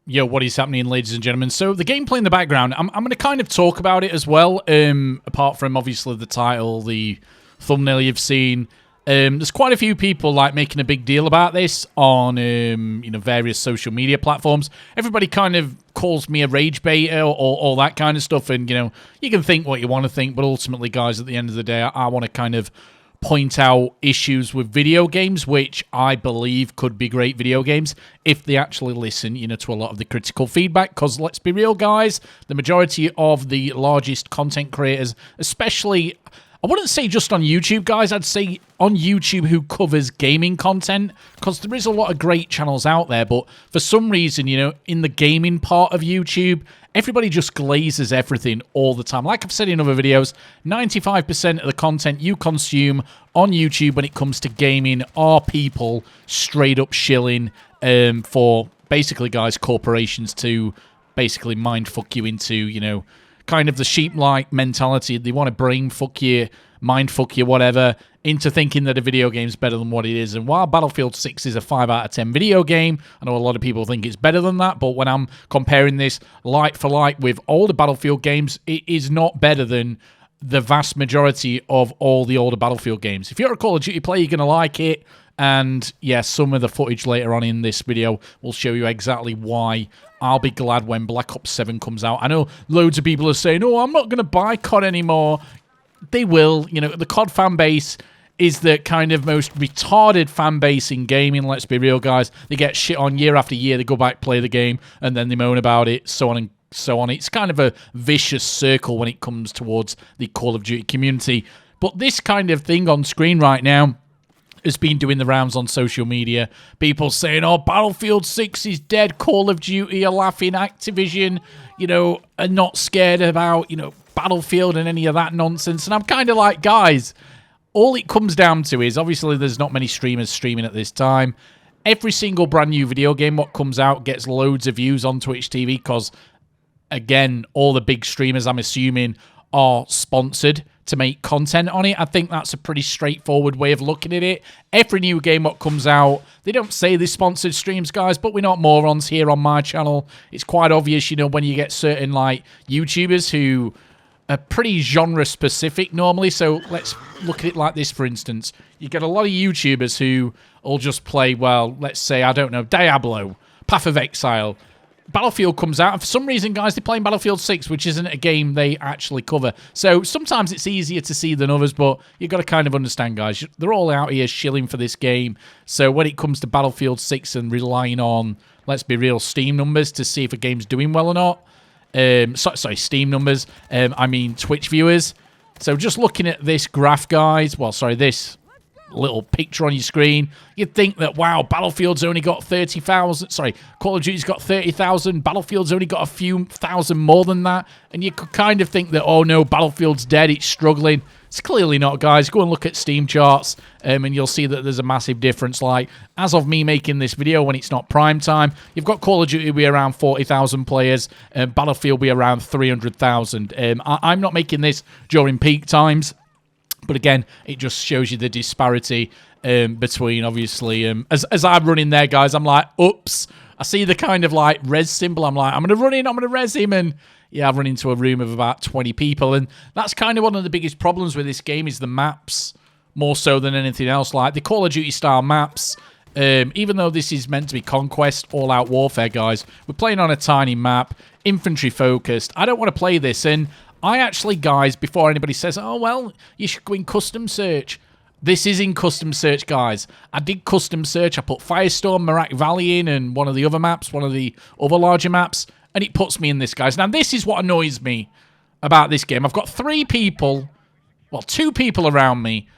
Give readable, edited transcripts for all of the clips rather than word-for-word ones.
Yo, what is happening, ladies and gentlemen? So the gameplay in the background, I'm going to kind of talk about it as well, apart from obviously the title, the thumbnail you've seen. There's quite a few people like making a big deal about this on various social media platforms. Everybody kind of calls me a rage baiter or all that kind of stuff, and you can think what you want to think, but ultimately, guys, at the end of the day, I want to kind of point out issues with video games, which I believe could be great video games if they actually listen, to a lot of the critical feedback. Because let's be real, guys, the majority of the largest content creators, especially, I wouldn't say just on YouTube, guys, I'd say on YouTube who covers gaming content, because there is a lot of great channels out there, but for some reason, in the gaming part of YouTube, everybody just glazes everything all the time. Like I've said in other videos, 95% of the content you consume on YouTube when it comes to gaming are people straight up shilling for basically, guys, corporations to basically mind fuck you into, kind of the sheep-like mentality. They want to brain fuck you, mind fuck you, whatever, into thinking that a video game's better than what it is. And while Battlefield 6 is a 5 out of 10 video game, I know a lot of people think it's better than that, but when I'm comparing this like for like with older Battlefield games, it is not better than the vast majority of all the older Battlefield games. If you're a Call of Duty player, you're going to like it. And yeah, some of the footage later on in this video will show you exactly why I'll be glad when Black Ops 7 comes out. I know loads of people are saying, oh, I'm not going to buy COD anymore. They will. The COD fan base is the kind of most retarded fan base in gaming, let's be real, guys. They get shit on year after year. They go back, play the game, and then they moan about it, so on and so on. It's kind of a vicious circle when it comes towards the Call of Duty community. But this kind of thing on screen right now has been doing the rounds on social media. People saying, oh, Battlefield 6 is dead. Call of Duty are laughing. Activision, are not scared about, Battlefield and any of that nonsense. And I'm kind of like, guys, all it comes down to is, obviously, there's not many streamers streaming at this time. Every single brand new video game what comes out gets loads of views on Twitch TV because, again, all the big streamers, I'm assuming, are sponsored to make content on it. I think that's a pretty straightforward way of looking at it. Every new game what comes out, they don't say they sponsored streams, guys, but we're not morons here on my channel. It's quite obvious, when you get certain, like, YouTubers who are pretty genre-specific normally. So let's look at it like this, for instance. You get a lot of YouTubers who will just play, well, let's say, I don't know, Diablo, Path of Exile. Battlefield comes out, and for some reason, guys, they're playing Battlefield 6, which isn't a game they actually cover. So sometimes it's easier to see than others, but you've got to kind of understand, guys, they're all out here shilling for this game. So when it comes to Battlefield 6 and relying on, let's be real, Steam numbers to see if a game's doing well or not, sorry, Steam numbers, I mean Twitch viewers. So just looking at this graph, guys, this little picture on your screen, you'd think that, wow, Battlefield's only got 30,000. Sorry, Call of Duty's got 30,000. Battlefield's only got a few thousand more than that. And you could kind of think that, oh no, Battlefield's dead, it's struggling. It's clearly not, guys. Go and look at Steam charts, and you'll see that there's a massive difference. Like, as of me making this video when it's not prime time, you've got Call of Duty be around 40,000 players, Battlefield be around 300,000. I'm not making this during peak times. But again, it just shows you the disparity between, obviously, as I'm running there, guys, I'm like, oops. I see the kind of, like, res symbol. I'm like, I'm going to run in, I'm going to res him. And, yeah, I've run into a room of about 20 people. And that's kind of one of the biggest problems with this game is the maps, more so than anything else. Like, the Call of Duty-style maps, even though this is meant to be Conquest, all-out warfare, guys, we're playing on a tiny map, infantry-focused. I don't want to play this, and I actually, guys, before anybody says, oh, well, you should go in custom search. This is in custom search, guys. I did custom search. I put Firestorm, Merak Valley in and one of the other maps, one of the other larger maps, and it puts me in this, guys. Now, this is what annoys me about this game. I've got 3 people, well, 2 people around me,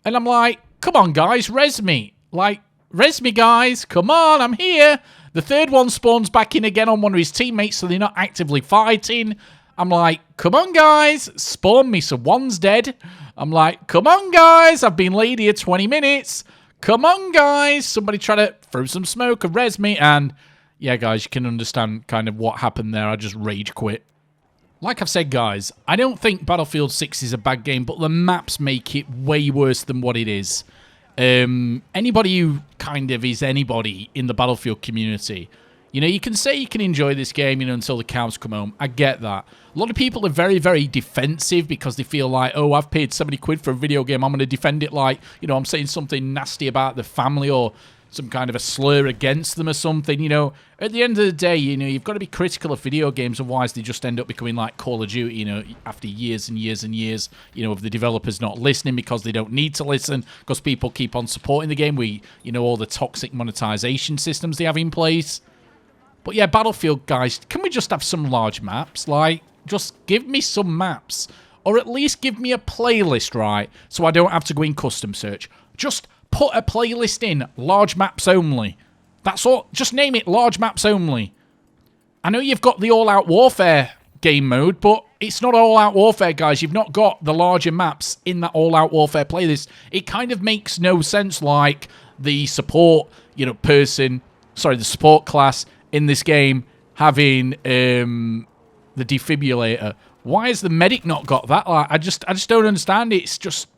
and I'm like, come on, guys, res me. Like, res me, guys. Come on, I'm here. The third one spawns back in again on one of his teammates, so they're not actively fighting. I'm like, come on, guys, spawn me. So one's dead. I'm like, come on, guys, I've been laid here 20 minutes. Come on, guys. Somebody try to throw some smoke and res me. And, yeah, guys, you can understand kind of what happened there. I just rage quit. Like I've said, guys, I don't think Battlefield 6 is a bad game, but the maps make it way worse than what it is. Anybody who kind of is anybody in the Battlefield community, You know, you can say you can enjoy this game, you know, until the cows come home. I get that. A lot of people are very, very defensive because they feel like, oh, I've paid 70 quid for a video game. I'm going to defend it like, you know, I'm saying something nasty about the family or some kind of a slur against them or something. You know, at the end of the day, you know, you've got to be critical of video games, otherwise they just end up becoming like Call of Duty, you know, after years and years and years, you know, of the developers not listening because they don't need to listen, because people keep on supporting the game. You know, all the toxic monetization systems they have in place. But yeah, Battlefield, guys, can we just have some large maps? Like, just give me some maps. Or at least give me a playlist, right? So I don't have to go in custom search. Just put a playlist in, large maps only. That's all. Just name it large maps only. I know you've got the all-out warfare game mode, but it's not all-out warfare, guys. You've not got the larger maps in that all-out warfare playlist. It kind of makes no sense, like the support, you know, the support class in this game having the defibrillator. Why has the medic not got that? Like, I just don't understand. It's just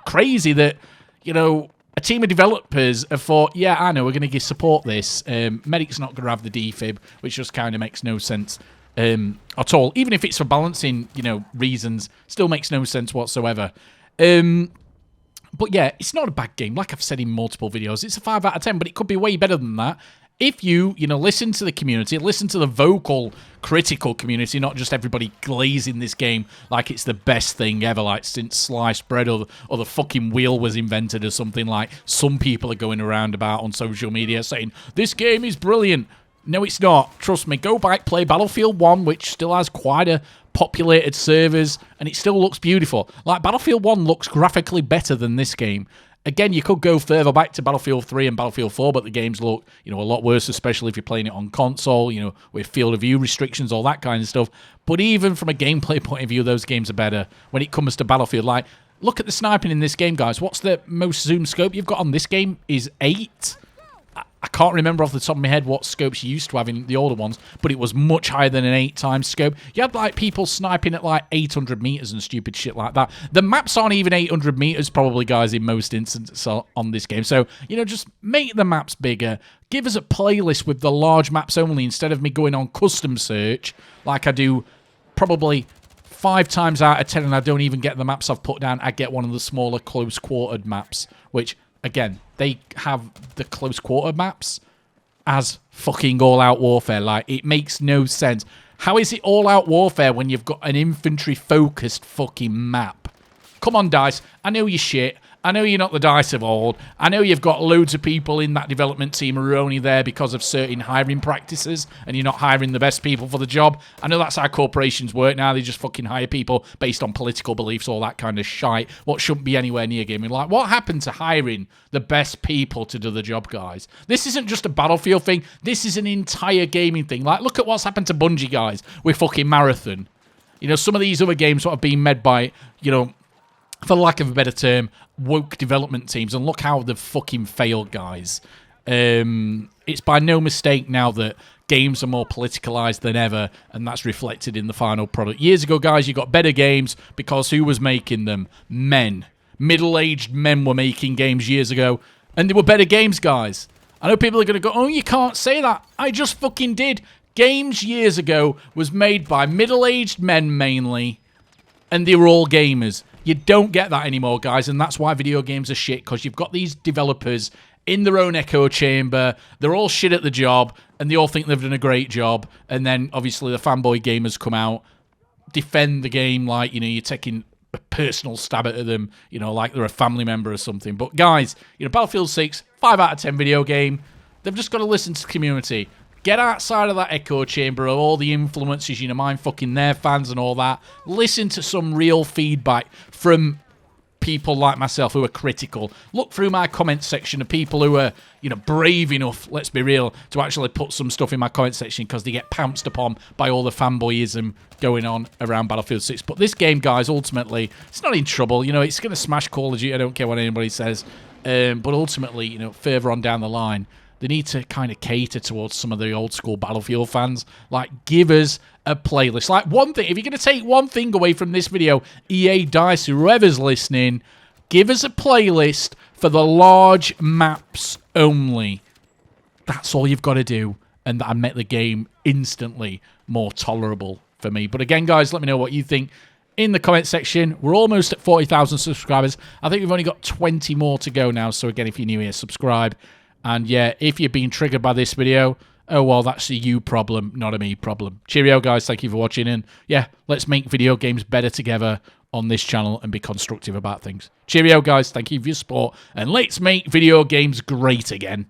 crazy that, you know, a team of developers have thought, yeah, I know, we're going to support this. Medic's not going to have the defib, which just kind of makes no sense at all. Even if it's for balancing, you know, reasons, still makes no sense whatsoever. But yeah, it's not a bad game. Like I've said in multiple videos, it's a 5 out of 10, but it could be way better than that. If you know, listen to the community, listen to the vocal, critical community, not just everybody glazing this game like it's the best thing ever, like since sliced bread or the fucking wheel was invented or something, like some people are going around about on social media saying, this game is brilliant. No, it's not. Trust me, go back, play Battlefield 1, which still has quite a populated servers, and it still looks beautiful. Like, Battlefield 1 looks graphically better than this game. Again, you could go further back to Battlefield 3 and Battlefield 4, but the games look, you know, a lot worse, especially if you're playing it on console, you know, with field of view restrictions, all that kind of stuff. But even from a gameplay point of view, those games are better when it comes to Battlefield. Like, look at the sniping in this game, guys. What's the most zoom scope you've got on this game is 8. I can't remember off the top of my head what scopes you used to have in the older ones, but it was much higher than an 8 times scope. You had, like, people sniping at, like, 800 meters and stupid shit like that. The maps aren't even 800 meters, probably, guys, in most instances on this game. So, you know, just make the maps bigger. Give us a playlist with the large maps only instead of me going on custom search like I do probably 5 times out of 10, and I don't even get the maps I've put down. I get one of the smaller close-quartered maps, which, again, they have the close quarter maps as fucking all-out warfare. Like, it makes no sense. How is it all-out warfare when you've got an infantry-focused fucking map? Come on, DICE. I know you're shit. I know you're not the DICE of old. I know you've got loads of people in that development team who are only there because of certain hiring practices, and you're not hiring the best people for the job. I know that's how corporations work now. They just fucking hire people based on political beliefs, all that kind of shite. What shouldn't be anywhere near gaming. Like, what happened to hiring the best people to do the job, guys? This isn't just a Battlefield thing. This is an entire gaming thing. Like, look at what's happened to Bungie, guys, with fucking Marathon. You know, some of these other games that have been made by, you know, for lack of a better term, woke development teams, and look how they've fucking failed, guys. It's by no mistake now that games are more politicalized than ever, and that's reflected in the final product. Years ago, guys, you got better games because who was making them? Men. Middle-aged men were making games years ago, and they were better games, guys. I know people are going to go, oh, you can't say that. I just fucking did. Games years ago was made by middle-aged men mainly, and they were all gamers. You don't get that anymore, guys, and that's why video games are shit, because you've got these developers in their own echo chamber. They're all shit at the job, and they all think they've done a great job, and then, obviously, the fanboy gamers come out, defend the game like, you know, you're taking a personal stab at them, you know, like they're a family member or something. But, guys, you know, Battlefield 6, 5 out of 10 video game. They've just got to listen to the community. Get outside of that echo chamber of all the influences, you know, mind fucking their fans and all that. Listen to some real feedback from people like myself who are critical. Look through my comment section of people who are, you know, brave enough, let's be real, to actually put some stuff in my comment section because they get pounced upon by all the fanboyism going on around Battlefield 6. But this game, guys, ultimately, it's not in trouble. You know, it's going to smash Call of Duty. I don't care what anybody says. But ultimately, you know, further on down the line, they need to kind of cater towards some of the old school Battlefield fans. Like, give us a playlist. Like, one thing, if you're going to take one thing away from this video, EA, DICE, whoever's listening, give us a playlist for the large maps only. That's all you've got to do. and that made the game instantly more tolerable for me. But again, guys, let me know what you think in the comment section. We're almost at 40,000 subscribers. I think we've only got 20 more to go now. So again, if you're new here, subscribe. And yeah, if you're being triggered by this video, oh well, that's a you problem, not a me problem. Cheerio, guys. Thank you for watching. And yeah, let's make video games better together on this channel and be constructive about things. Cheerio, guys. Thank you for your support. And let's make video games great again.